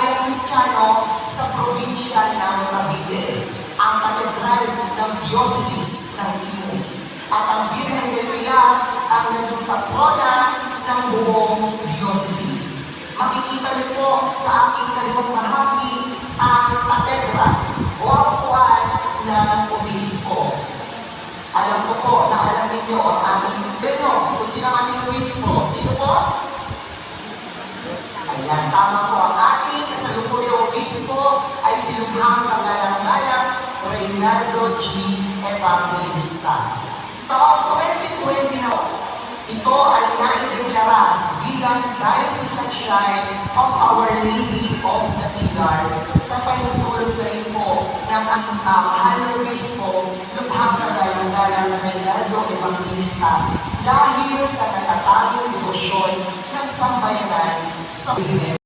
bayang Kristiyano sa probinsya ng Cavite, ang katedral ng Diocese ng Imus, at ang Birhen del Pilar ang naging patrona ng buong diocese. Makikita niyo po sa aking kaliwang bahagi ang katedra o ang upuan ng obispo. Alam ko po na alam ninyo ang ating pleno kung sino ang ating obispo. Sino po? Ayan, tama po. Ang ating kasalukuyang obispo ay si Lubhang Kagalang-Galang Reynaldo G. Evangelista. Taong 2020 na ito ay naideklara bilang Diocesan Shrine of Our Lady of the Pilar sa pahintulong na rin po ng mahal na obispo Lubhang Kagalang-Galang Reynaldo Evangelista dahil sa natatanging devosyon ng sambayanan sa Birhen.